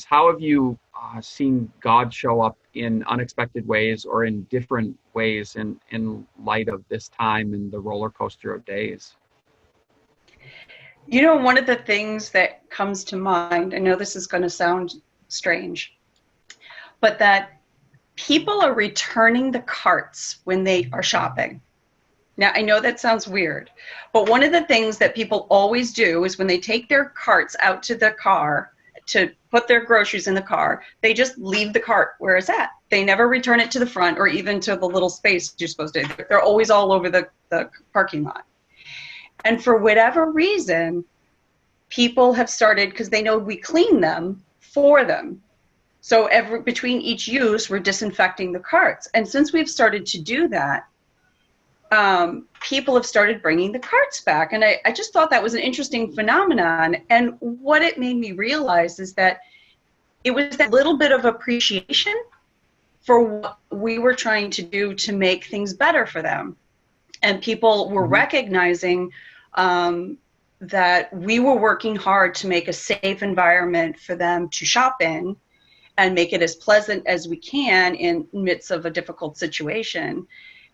How have you seen God show up in unexpected ways or in different ways in light of this time and the roller coaster of days? You know, one of the things that comes to mind, I know this is going to sound strange, but that people are returning the carts when they are shopping. Now, I know that sounds weird, but one of the things that people always do is when they take their carts out to the car to put their groceries in the car, they just leave the cart where it's at. They never return it to the front or even to the little space you're supposed to. They're always all over the parking lot. And for whatever reason, people have started, because they know we clean them for them. So between each use, we're disinfecting the carts. And since we've started to do that, people have started bringing the carts back. And I just thought that was an interesting phenomenon. And what it made me realize is that it was that little bit of appreciation for what we were trying to do to make things better for them. And people were recognizing that we were working hard to make a safe environment for them to shop in and make it as pleasant as we can in midst of a difficult situation.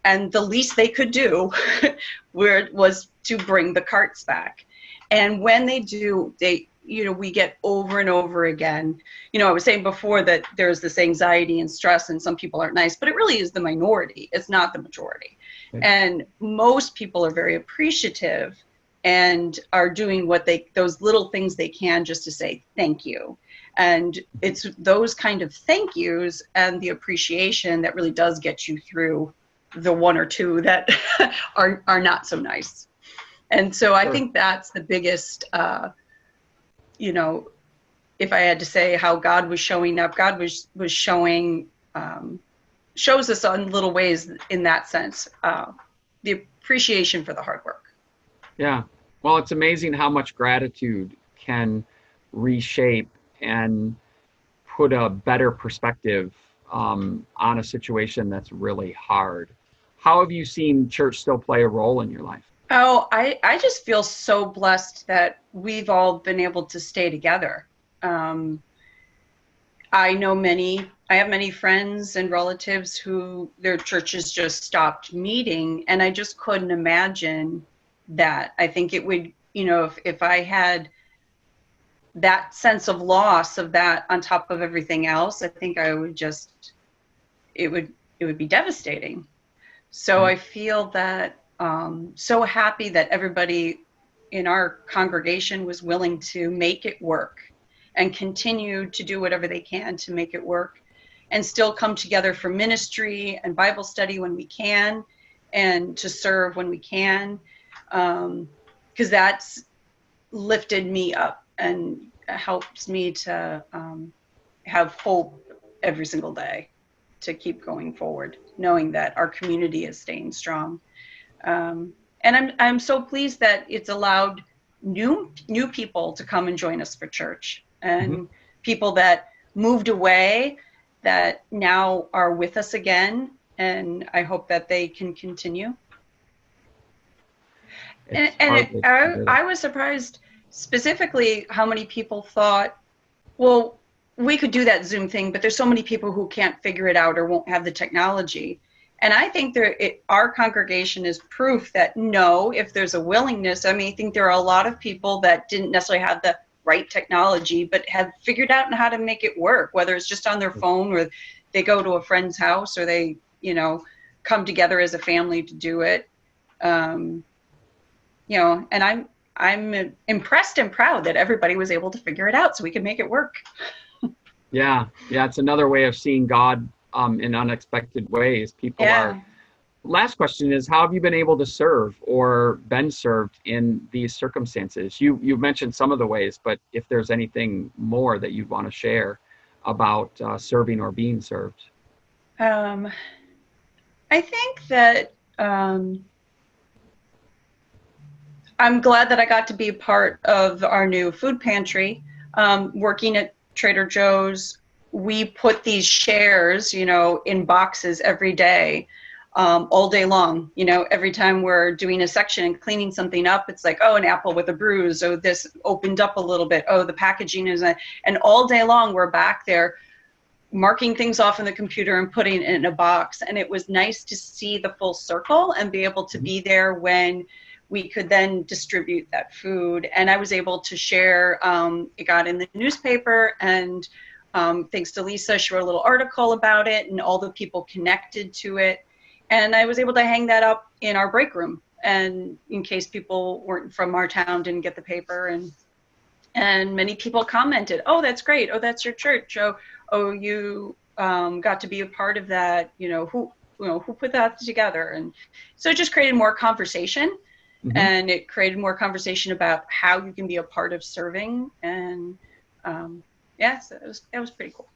And the least they could do was to bring the carts back. And when they do, we get over and over again. I was saying before that there's this anxiety and stress and some people aren't nice, but it really is the minority. It's not the majority. Okay. And most people are very appreciative and are doing those little things they can just to say thank you. And it's those kind of thank yous and the appreciation that really does get you through the one or two that are not so nice. And so I think that's the biggest, if I had to say how God was showing up, God was showing, shows us in little ways in that sense, the appreciation for the hard work. Yeah. Well, it's amazing how much gratitude can reshape and put a better perspective on a situation that's really hard. How have you seen church still play a role in your life? Oh, I just feel so blessed that we've all been able to stay together. I have many friends and relatives who their churches just stopped meeting, and I just couldn't imagine that. I think it would, if I had that sense of loss of that on top of everything else, I think I would it would be devastating. So I feel that so happy that everybody in our congregation was willing to make it work and continue to do whatever they can to make it work and still come together for ministry and Bible study when we can and to serve when we can, because that's lifted me up and helps me to have hope every single day to keep going forward, knowing that our community is staying strong. And I'm so pleased that it's allowed new people to come and join us for church, and people that moved away that now are with us again, and I hope that they can continue. I was surprised specifically how many people thought, well, we could do that Zoom thing, but there's so many people who can't figure it out or won't have the technology. And I think our congregation is proof that no, if there's a willingness, I think there are a lot of people that didn't necessarily have the right technology, but have figured out how to make it work, whether it's just on their phone or they go to a friend's house or they, come together as a family to do it. And I'm impressed and proud that everybody was able to figure it out so we could make it work. Yeah. It's another way of seeing God in unexpected ways. People are. Last question is, how have you been able to serve or been served in these circumstances? You've mentioned some of the ways, but if there's anything more that you'd want to share about serving or being served. I think that I'm glad that I got to be a part of our new food pantry. Working at Trader Joe's, we put these shares, in boxes every day all day long. You know, every time we're doing a section and cleaning something up, it's like, oh, an apple with a bruise. Oh, this opened up a little bit. Oh, the packaging is, and all day long we're back there marking things off in the computer and putting it in a box. And it was nice to see the full circle and be able to be there when we could then distribute that food. And I was able to share, it got in the newspaper, and thanks to Lisa, she wrote a little article about it and all the people connected to it. And I was able to hang that up in our break room, and in case people weren't from our town, didn't get the paper. And many people commented, oh, that's great. Oh, that's your church. Oh, you got to be a part of that. Who put that together? And so it just created more conversation, and it created more conversation about how you can be a part of serving. And so it was pretty cool.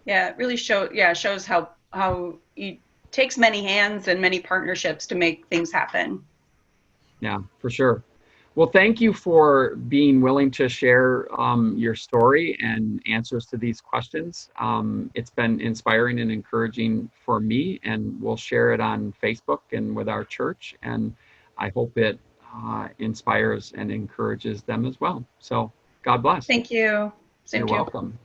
Yeah, it really shows how it takes many hands and many partnerships to make things happen. Yeah, for sure. Well, thank you for being willing to share your story and answers to these questions. It's been inspiring and encouraging for me, and we'll share it on Facebook and with our church. And I hope it inspires and encourages them as well. So God bless. Thank you. You're welcome.